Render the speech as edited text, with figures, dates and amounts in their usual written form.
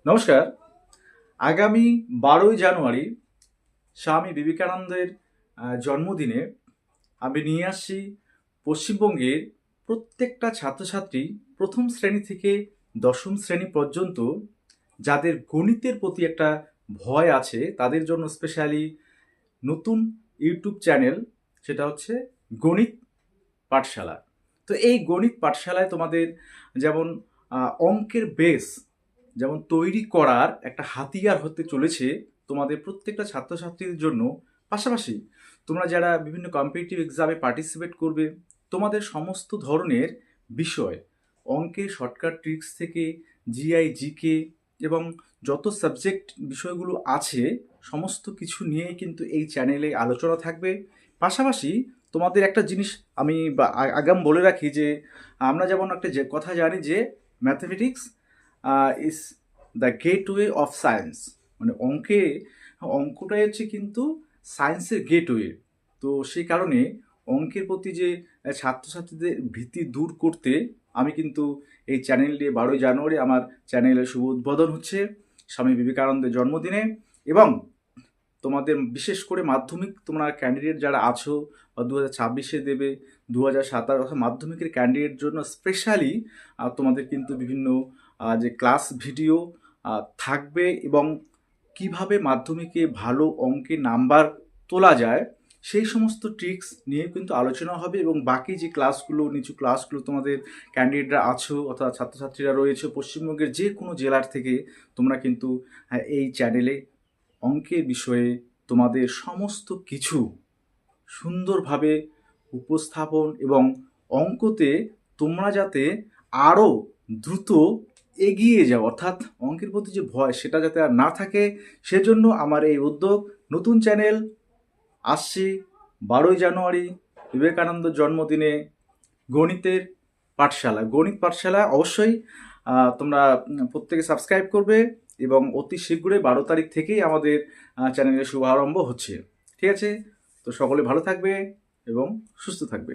নমস্কার। আগামী 12ই জানুয়ারি স্বামী বিবেকানন্দের জন্মদিনে আমি নিয়ে আসছি পশ্চিমবঙ্গের প্রত্যেকটা ছাত্রছাত্রী প্রথম শ্রেণী থেকে দশম শ্রেণী পর্যন্ত যাদের গণিতের প্রতি একটা ভয় আছে তাদের জন্য স্পেশালি নতুন ইউটিউব চ্যানেল, সেটা হচ্ছে গণিত পাঠশালা। তো এই গণিত পাঠশালায় তোমাদের যেমন অঙ্কের বেস যেমন তৈরি করার একটা হাতিয়ার হতে চলেছে তোমাদের প্রত্যেকটা ছাত্রছাত্রীদের জন্য। পাশাপাশি তোমরা যারা বিভিন্ন কম্পিটিটিভ এক্সামে পার্টিসিপেট করবে, তোমাদের সমস্ত ধরনের বিষয়, অঙ্কের শর্টকাট ট্রিক্স থেকে জিআই জিকে এবং যত সাবজেক্ট বিষয়গুলো আছে সমস্ত কিছু নিয়েই কিন্তু এই চ্যানেলে আলোচনা থাকবে। পাশাপাশি তোমাদের একটা জিনিস আমি আগাম বলে রাখি যে আমরা যেমন একটা যে কথা জানি যে mathematics is the gateway of science, মানে অঙ্কটাই হচ্ছে কিন্তু সায়েন্সের গেটওয়ে। তো সেই কারণে অঙ্কের প্রতি যে ছাত্রছাত্রীদের ভীতি দূর করতে আমি কিন্তু এই চ্যানেল দিয়ে 12ই জানুয়ারি আমার চ্যানেলের শুভ উদ্বোধন হচ্ছে স্বামী বিবেকানন্দের জন্মদিনে। এবং তোমাদের বিশেষ করে মাধ্যমিক তোমরা ক্যান্ডিডেট যারা আছো বা 2026-এ দেবে, 2027 অর্থাৎ মাধ্যমিকের ক্যান্ডিডেট জন্য স্পেশালি তোমাদের কিন্তু বিভিন্ন যে ক্লাস ভিডিও থাকবে এবং কিভাবে মাধ্যমিকে ভালো অঙ্কে নাম্বার তোলা যায় সেই সমস্ত ট্রিক্স নিয়ে কিন্তু আলোচনা হবে। এবং বাকি যে ক্লাসগুলো, নিচু ক্লাসগুলো তোমাদের ক্যান্ডিডেটরা আছো অর্থাৎ ছাত্রছাত্রীরা রয়েছে পশ্চিমবঙ্গের যে কোনো জেলার থেকে, তোমরা কিন্তু এই চ্যানেলে অঙ্কের বিষয়ে তোমাদের সমস্ত কিছু সুন্দরভাবে উপস্থাপন এবং অঙ্কতে তোমরা যাতে আরও দ্রুত এগিয়ে যাও, অর্থাৎ অঙ্কের প্রতি যে ভয় সেটা যাতে আর না থাকে, সেজন্য আমার এই উদ্যোগ। নতুন চ্যানেল আসছে 12ই জানুয়ারি বিবেকানন্দ জন্মদিনে, গণিতের গণিত পাঠশালা অবশ্যই তোমরা প্রত্যেকে সাবস্ক্রাইব করবে এবং অতি শীঘ্রই 12 তারিখ থেকেই আমাদের চ্যানেলের শুভারম্ভ হচ্ছে। ঠিক আছে, তো সকলে ভালো থাকবে এবং সুস্থ থাকবে।